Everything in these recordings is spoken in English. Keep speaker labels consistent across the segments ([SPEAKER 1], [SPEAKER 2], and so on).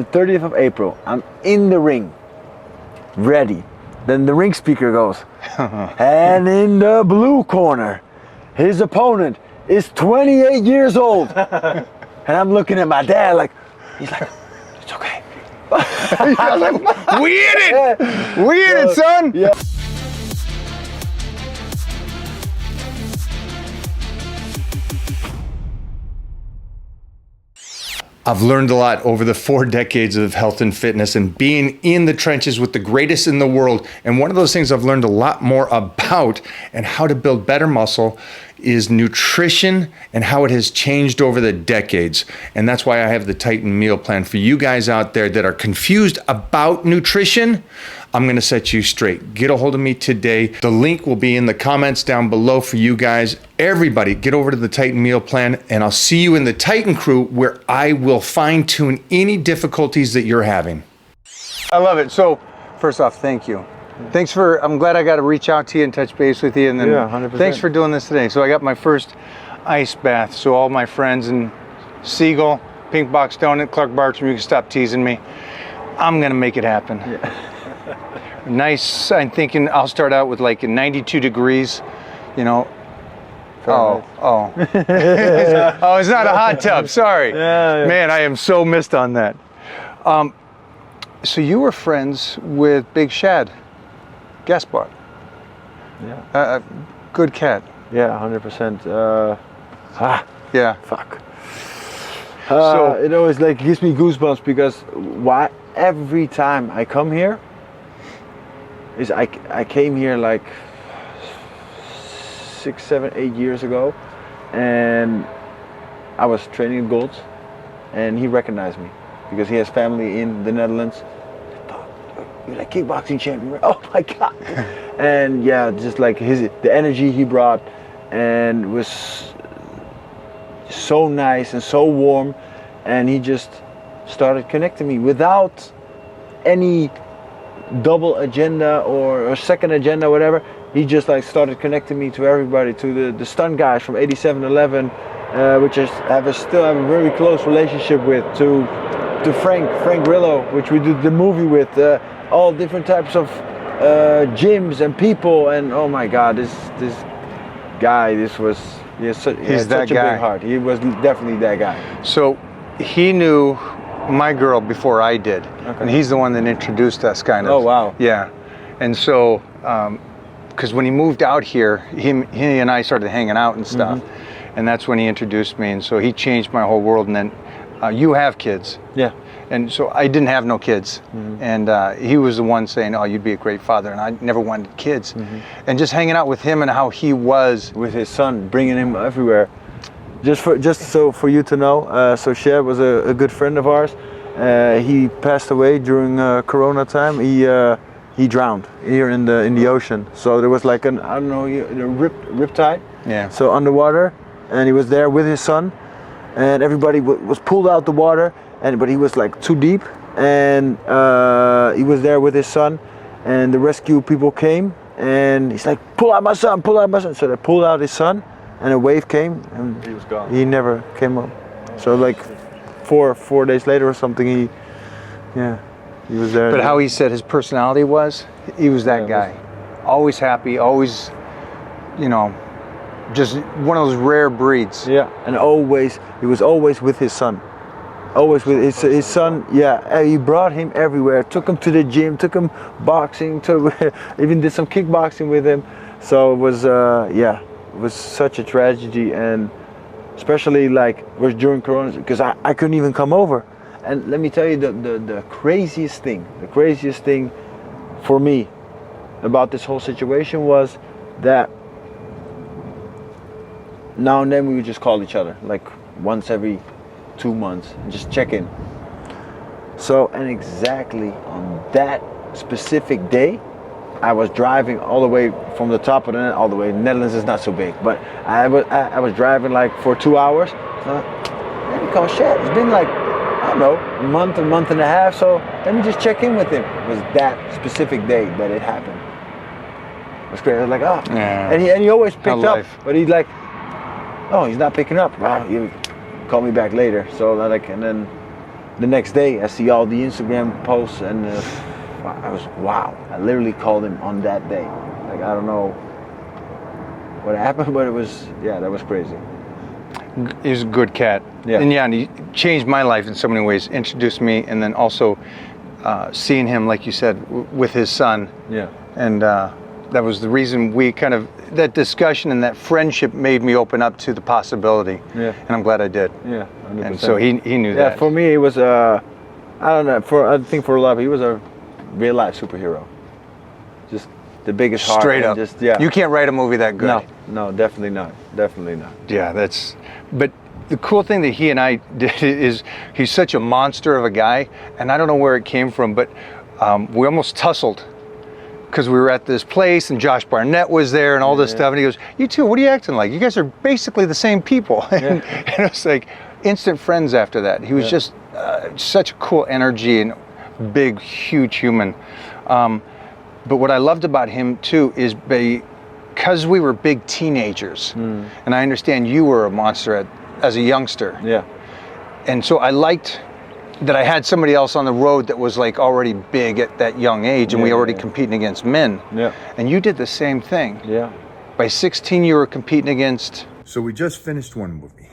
[SPEAKER 1] The 30th of April, I'm in the ring, ready. Then the ring speaker goes, and in the blue corner, his opponent is 28 years old. And I'm looking at my dad like, he's like, it's okay.
[SPEAKER 2] I was like, we in it!
[SPEAKER 1] Yeah.
[SPEAKER 2] We in it, son!
[SPEAKER 1] Yeah.
[SPEAKER 2] I've learned a lot over the 4 decades of health and fitness and being in the trenches with the greatest in the world. And one of those things I've learned a lot more about and how to build better muscle is nutrition and how it has changed over the decades. And that's why I have the Titan meal plan for you guys out there that are confused about nutrition. I'm gonna set you straight. Get a hold of me today. The link will be in the comments down below for you guys. Everybody, get over to the Titan meal plan and I'll see you in the Titan crew where I will fine tune any difficulties that you're having. I love it. So first off, thank you. Thanks I'm glad I got to reach out to you and touch base with you. And then
[SPEAKER 1] 100%.
[SPEAKER 2] Thanks for doing this today. So I got my first ice bath. So all my friends in Siegel, Pink Box Donut, Clark Bartram, you can stop teasing me. I'm going to make it happen. Yeah. Nice. I'm thinking I'll start out with like 92 degrees, you know. Oh, it's not a hot tub. Sorry. Yeah. Man, I am so missed on that. So you were friends with Big Shad, Gaspard.
[SPEAKER 1] Yeah.
[SPEAKER 2] Good cat.
[SPEAKER 1] Yeah, 100%.
[SPEAKER 2] Yeah.
[SPEAKER 1] Fuck.
[SPEAKER 2] So
[SPEAKER 1] it always like gives me goosebumps because every time I come here is I came here like 6, 7, 8 years ago, and I was training at Golds, and he recognized me because he has family in the Netherlands. You're like kickboxing champion, right? Oh my god! And yeah, just like the energy he brought, and it was so nice and so warm, and he just started connecting me without any double agenda or second agenda, whatever. He just like started connecting me to everybody, to the stunt guys from 8711, which I still have a very close relationship with, to Frank Grillo, which we did the movie with, all different types of gyms and people, and oh my god, this guy, he had such a big heart. He was definitely that guy. So he knew my girl before I did, and he's the one that introduced us, kind of. Oh wow.
[SPEAKER 2] Yeah, and so because when he moved out here, he and I started hanging out and stuff, and that's when he introduced me, and so he changed my whole world. And then you have kids.
[SPEAKER 1] Yeah.
[SPEAKER 2] And so I didn't have no kids, and he was the one saying, "Oh, you'd be a great father," and I never wanted kids. And just hanging out with him and how he was
[SPEAKER 1] with his son, bringing him everywhere. Just so for you to know, so Shad was a good friend of ours. He passed away during Corona time. He drowned here in the ocean. So there was like a riptide. Yeah. So underwater, and he was there with his son, and everybody was pulled out the water. But he was like too deep, and he was there with his son, and the rescue people came, and he's like, pull out my son. So they pulled out his son, and a wave came, and
[SPEAKER 3] he was gone.
[SPEAKER 1] He never came up. So like 4 days later or something, he was there.
[SPEAKER 2] But how he said his personality was, he was that guy. Always happy, always, just one of those rare breeds.
[SPEAKER 1] Yeah, and he was always with his son. Always with his son. Yeah, he brought him everywhere, took him to the gym, took him boxing, even did some kickboxing with him. So it was such a tragedy, and especially like it was during Corona, because I couldn't even come over. And let me tell you the craziest thing for me about this whole situation was that now and then we would just call each other, like once every 2 months, and just check in. So, and exactly on that specific day, I was driving all the way from the top of all the way. Netherlands is not so big, but I was driving like for 2 hours. Let me call Shad. It's been like, I don't know, a month and a half. So let me just check in with him. It was that specific day that it happened. It was great. I was like, oh, yeah. And he always picked up, but he's like, oh, he's not picking up. Wow, you call me back later. So like, and then the next day I see all the Instagram posts, and I was, wow. I literally called him on that day. Like, I don't know what happened, but it was, yeah, that was crazy.
[SPEAKER 2] He's a good cat.
[SPEAKER 1] Yeah.
[SPEAKER 2] And he changed my life in so many ways, introduced me, and then also seeing him, like you said, with his son.
[SPEAKER 1] Yeah.
[SPEAKER 2] And that was the reason we kind of, that discussion and that friendship made me open up to the possibility.
[SPEAKER 1] Yeah.
[SPEAKER 2] And I'm glad I did.
[SPEAKER 1] Yeah. 100%.
[SPEAKER 2] And so he knew that.
[SPEAKER 1] Yeah, for me it was, I don't know, I think for a lot of people, he was a real life superhero. Just the biggest heart.
[SPEAKER 2] Straight up.
[SPEAKER 1] Just, yeah.
[SPEAKER 2] You can't write a movie that good.
[SPEAKER 1] No, definitely not. Definitely not.
[SPEAKER 2] Yeah, but the cool thing that he and I did is he's such a monster of a guy, and I don't know where it came from, but we almost tussled because we were at this place and Josh Barnett was there and all this stuff, and he goes, "You two, what are you acting like? You guys are basically the same people." And it was like instant friends after that. He was just such a cool energy and big, huge human. But what I loved about him too is because we were big teenagers, and I understand you were a monster as a youngster.
[SPEAKER 1] Yeah.
[SPEAKER 2] And so I liked that I had somebody else on the road that was like already big at that young age, and we already competing against men.
[SPEAKER 1] Yeah.
[SPEAKER 2] And you did the same thing.
[SPEAKER 1] Yeah.
[SPEAKER 2] By 16, you were competing against.
[SPEAKER 3] So we just finished one movie.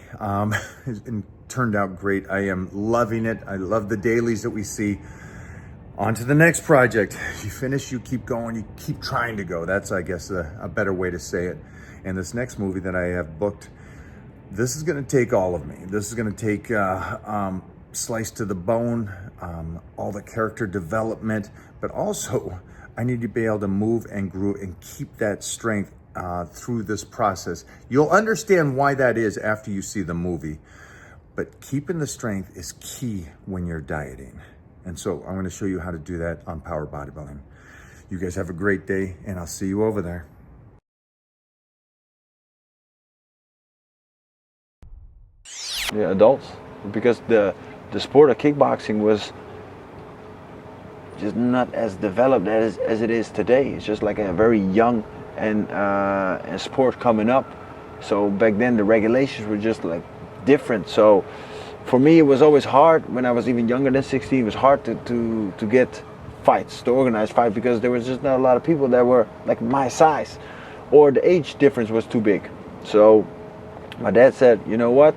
[SPEAKER 3] It turned out great. I am loving it. I love the dailies that we see. On to the next project. You finish, you keep going, you keep trying to go. That's, I guess, a better way to say it. And this next movie that I have booked, this is going to take all of me. This is going to take slice to the bone, all the character development, but also I need to be able to move and grow and keep that strength through this process. You'll understand why that is after you see the movie, but keeping the strength is key when you're dieting. And so I'm going to show you how to do that on Power-Bodybuilding. You guys have a great day, and I'll see you over there.
[SPEAKER 1] Yeah, adults, because the sport of kickboxing was just not as developed as it is today. It's just like a very young and sport coming up. So back then the regulations were just like different. So for me, it was always hard when I was even younger than 16. It was hard to get fights, to organize fights, because there was just not a lot of people that were like my size, or the age difference was too big. So my dad said, you know what?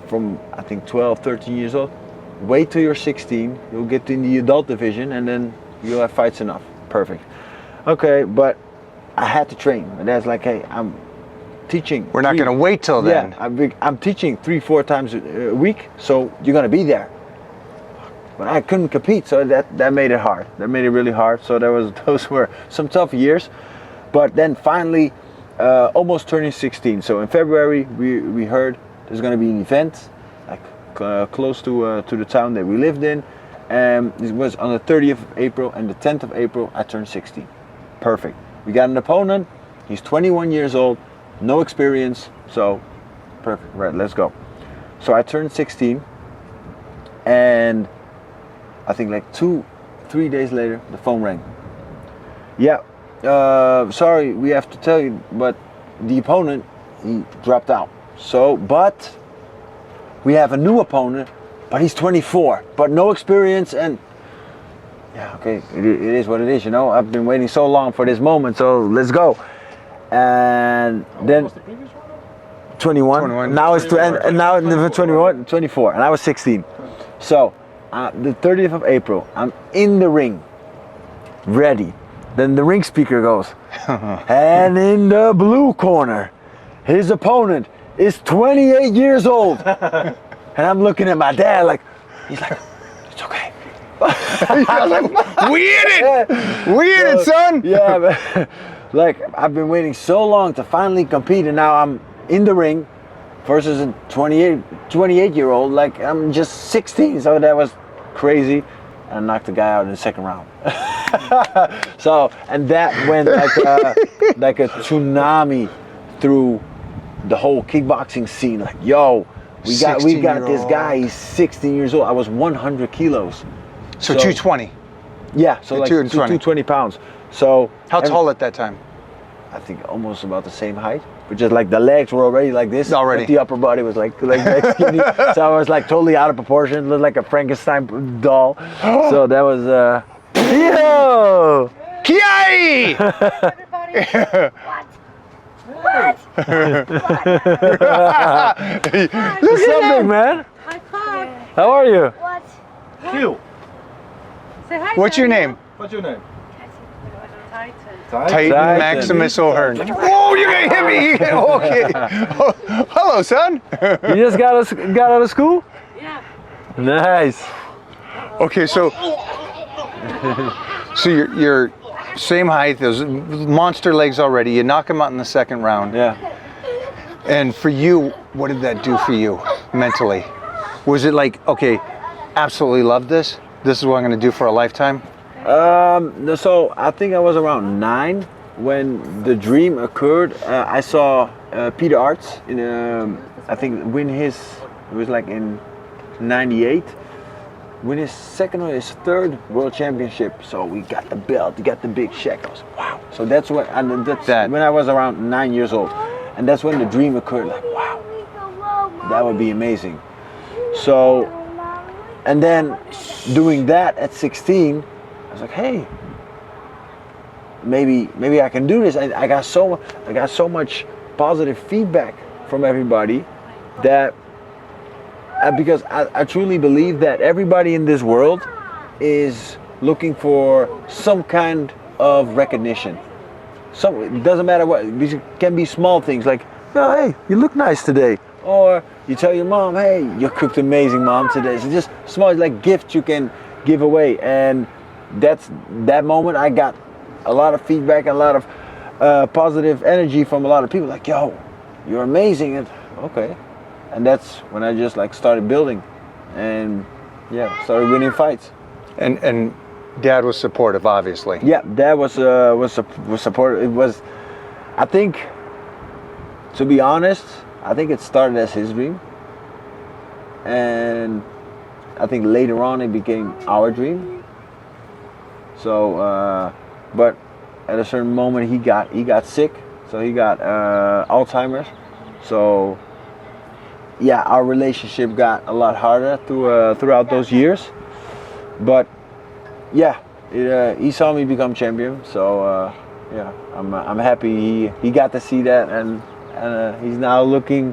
[SPEAKER 1] From I think 12, 13 years old, wait till you're 16. You'll get in the adult division, and then you'll have fights enough. Perfect. Okay, but I had to train. My dad's like, hey, I'm teaching.
[SPEAKER 2] We're not going to wait till then.
[SPEAKER 1] Yeah, I'm teaching 3-4 times a week, so you're going to be there. But I couldn't compete, so that made it hard. That made it really hard. So those were some tough years. But then finally, almost turning 16. So in February, we heard there's going to be an event like close to the town that we lived in. And it was on the 30th of April, and the 10th of April, I turned 16. Perfect. We got an opponent. He's 21 years old. No experience, so perfect, right, let's go. So I turned 16, and I think like 2-3 days later, the phone rang. Yeah, sorry, we have to tell you, but the opponent, he dropped out. So, but we have a new opponent, but he's 24, but no experience, and yeah, okay, it is what it is, you know. I've been waiting so long for this moment, so let's go. And then 21. Now it's and now 21, 24, and I was 16. So the 30th of April, I'm in the ring, ready. Then the ring speaker goes, and in the blue corner, his opponent is 28 years old. And I'm looking at my dad like, he's like, it's okay.
[SPEAKER 2] I was like, we in it! Yeah. We in it, son!
[SPEAKER 1] Yeah, but like, I've been waiting so long to finally compete, and now I'm in the ring versus a 28-year-old. Like, I'm just 16, so that was crazy. And I knocked the guy out in the second round. So, and that went like a tsunami through the whole kickboxing scene. Like, yo, we got this guy. He's 16 years old. I was 100 kilos.
[SPEAKER 2] So 220.
[SPEAKER 1] Yeah, so like 220 pounds. So
[SPEAKER 2] how tall at that time?
[SPEAKER 1] I think almost about the same height, but just like the legs were already like this.
[SPEAKER 2] Already.
[SPEAKER 1] But the upper body was like skinny. So I was like totally out of proportion, looked like a Frankenstein doll. So that was, yo!
[SPEAKER 2] Kiai!
[SPEAKER 4] What?
[SPEAKER 1] What's up, big man?
[SPEAKER 4] High five.
[SPEAKER 1] How are you?
[SPEAKER 4] What?
[SPEAKER 1] Q.
[SPEAKER 4] Say hi.
[SPEAKER 2] What's your name?
[SPEAKER 1] What's your name?
[SPEAKER 4] Titan.
[SPEAKER 2] Titan Maximus O'Hearn. Whoa, you're gonna hit me! Okay. Oh, hello, son.
[SPEAKER 1] You just got out of school?
[SPEAKER 4] Yeah.
[SPEAKER 1] Nice.
[SPEAKER 2] Okay, so you're same height, those monster legs already. You knock him out in the second round.
[SPEAKER 1] Yeah.
[SPEAKER 2] And for you, what did that do for you mentally? Was it like, okay, absolutely love this? This is what I'm gonna do for a lifetime?
[SPEAKER 1] So I think I was around 9 when the dream occurred. I saw Peter Arts in I think win his, it was like in 98, win his second or his third world championship. So we got the belt, we got the big check. I was wow. So that's when, and that's when I was around 9 years old, and that's when the dream occurred. Like wow, that would be amazing. So, and then doing that at 16. I was like, hey, maybe I can do this. I got so much positive feedback from everybody that because I truly believe that everybody in this world is looking for some kind of recognition. It doesn't matter what. It can be small things like, oh, hey, you look nice today, or you tell your mom, hey, you cooked amazing, mom, today. It's just small, like gifts you can give away. And that moment I got a lot of feedback, a lot of positive energy from a lot of people like, yo, you're amazing. And okay, and that's when I just like started building and started winning fights.
[SPEAKER 2] And Dad was supportive, obviously.
[SPEAKER 1] Yeah, Dad was supportive. It was, I think, to be honest, I think it started as his dream, and I think later on it became our dream. So, but at a certain moment he got sick, so he got Alzheimer's. So, yeah, our relationship got a lot harder throughout those years. But yeah, he saw me become champion. So yeah, I'm happy he got to see that, and he's now looking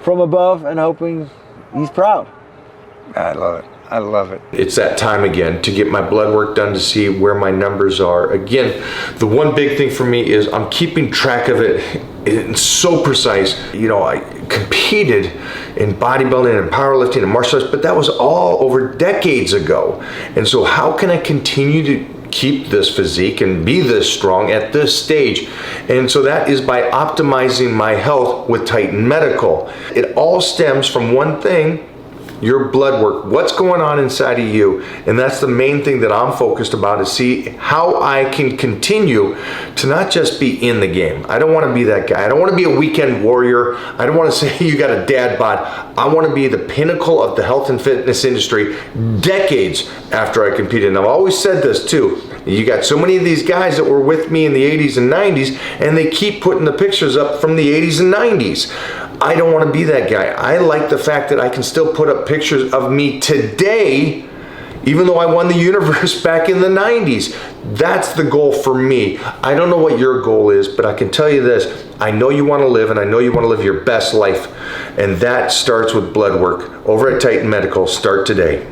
[SPEAKER 1] from above and hoping he's proud.
[SPEAKER 2] I love it. I love it.
[SPEAKER 5] It's that time again to get my blood work done to see where my numbers are. Again, the one big thing for me is I'm keeping track of it. It's so precise. You know, I competed in bodybuilding and powerlifting and martial arts, but that was all over decades ago. And so how can I continue to keep this physique and be this strong at this stage? And so that is by optimizing my health with Titan Medical. It all stems from one thing: your blood work, what's going on inside of you. And that's the main thing that I'm focused about, is see how I can continue to not just be in the game. I don't want to be that guy. I don't want to be a weekend warrior. I don't want to say you got a dad bod. I want to be the pinnacle of the health and fitness industry decades after I competed. And I've always said this too. You got so many of these guys that were with me in the 80s and 90s, and they keep putting the pictures up from the 80s and 90s. I don't want to be that guy. I like the fact that I can still put up pictures of me today, even though I won the universe back in the 90s. That's the goal for me. I don't know what your goal is, but I can tell you this. I know you want to live, and I know you want to live your best life. And that starts with blood work. Over at Titan Medical, start today.